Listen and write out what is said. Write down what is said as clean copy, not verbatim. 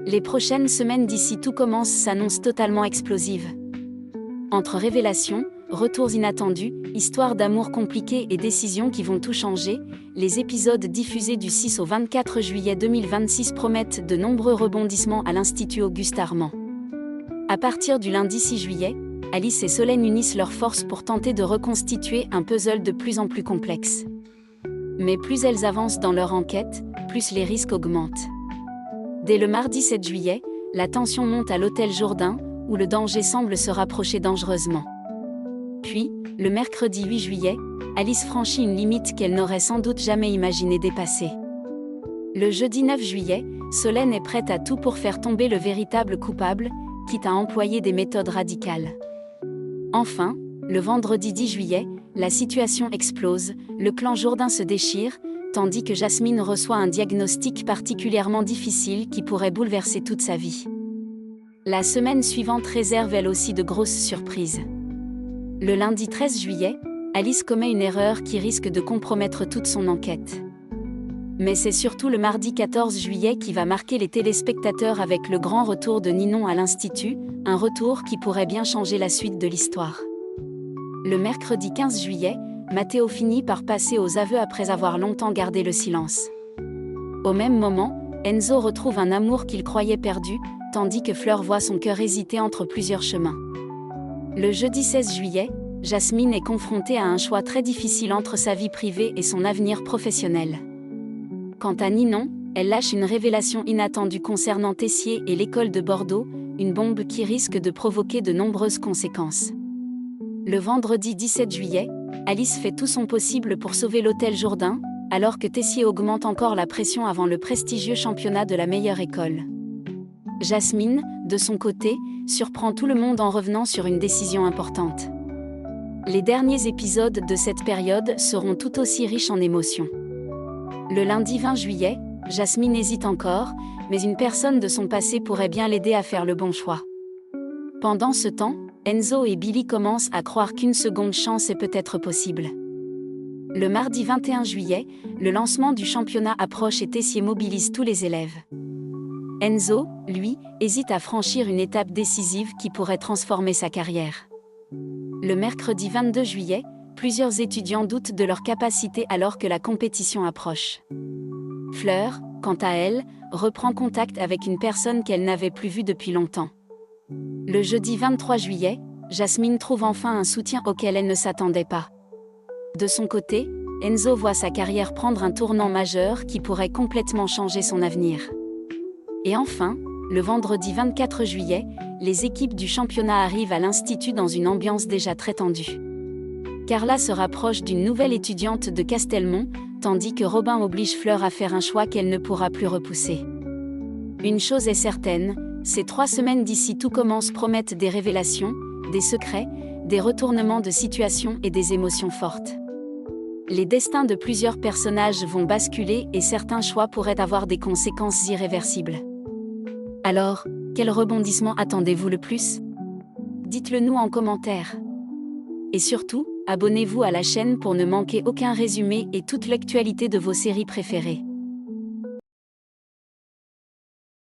Les prochaines semaines d'ici tout commence s'annoncent totalement explosives. Entre révélations, retours inattendus, histoires d'amour compliquées et décisions qui vont tout changer, les épisodes diffusés du 6 au 24 juillet 2026 promettent de nombreux rebondissements à l'Institut Auguste Armand. À partir du lundi 6 juillet, Alice et Solène unissent leurs forces pour tenter de reconstituer un puzzle de plus en plus complexe. Mais plus elles avancent dans leur enquête, plus les risques augmentent. Dès le mardi 7 juillet, la tension monte à l'hôtel Jourdain, où le danger semble se rapprocher dangereusement. Puis, le mercredi 8 juillet, Alice franchit une limite qu'elle n'aurait sans doute jamais imaginé dépasser. Le jeudi 9 juillet, Solène est prête à tout pour faire tomber le véritable coupable, quitte à employer des méthodes radicales. Enfin, le vendredi 10 juillet, la situation explose, le clan Jourdain se déchire, tandis que Jasmine reçoit un diagnostic particulièrement difficile qui pourrait bouleverser toute sa vie. La semaine suivante réserve elle aussi de grosses surprises. Le lundi 13 juillet, Alice commet une erreur qui risque de compromettre toute son enquête. Mais c'est surtout le mardi 14 juillet qui va marquer les téléspectateurs avec le grand retour de Ninon à l'Institut, un retour qui pourrait bien changer la suite de l'histoire. Le mercredi 15 juillet, Mathéo finit par passer aux aveux après avoir longtemps gardé le silence. Au même moment, Enzo retrouve un amour qu'il croyait perdu, tandis que Fleur voit son cœur hésiter entre plusieurs chemins. Le jeudi 16 juillet, Jasmine est confrontée à un choix très difficile entre sa vie privée et son avenir professionnel. Quant à Ninon, elle lâche une révélation inattendue concernant Tessier et l'école de Bordeaux, une bombe qui risque de provoquer de nombreuses conséquences. Le vendredi 17 juillet, Alice fait tout son possible pour sauver l'hôtel Jourdain, alors que Tessier augmente encore la pression avant le prestigieux championnat de la meilleure école. Jasmine, de son côté, surprend tout le monde en revenant sur une décision importante. Les derniers épisodes de cette période seront tout aussi riches en émotions. Le lundi 20 juillet, Jasmine hésite encore, mais une personne de son passé pourrait bien l'aider à faire le bon choix. Pendant ce temps, Enzo et Billy commencent à croire qu'une seconde chance est peut-être possible. Le mardi 21 juillet, le lancement du championnat approche et Tessier mobilise tous les élèves. Enzo, lui, hésite à franchir une étape décisive qui pourrait transformer sa carrière. Le mercredi 22 juillet, plusieurs étudiants doutent de leur capacité alors que la compétition approche. Fleur, quant à elle, reprend contact avec une personne qu'elle n'avait plus vue depuis longtemps. Le jeudi 23 juillet, Jasmine trouve enfin un soutien auquel elle ne s'attendait pas. De son côté, Enzo voit sa carrière prendre un tournant majeur qui pourrait complètement changer son avenir. Et enfin, le vendredi 24 juillet, les équipes du championnat arrivent à l'Institut dans une ambiance déjà très tendue. Carla se rapproche d'une nouvelle étudiante de Castelmont, tandis que Robin oblige Fleur à faire un choix qu'elle ne pourra plus repousser. Une chose est certaine, ces 3 semaines d'ici tout commence promettent des révélations, des secrets, des retournements de situation et des émotions fortes. Les destins de plusieurs personnages vont basculer et certains choix pourraient avoir des conséquences irréversibles. Alors, quel rebondissement attendez-vous le plus ? Dites-le nous en commentaire. Et surtout, abonnez-vous à la chaîne pour ne manquer aucun résumé et toute l'actualité de vos séries préférées.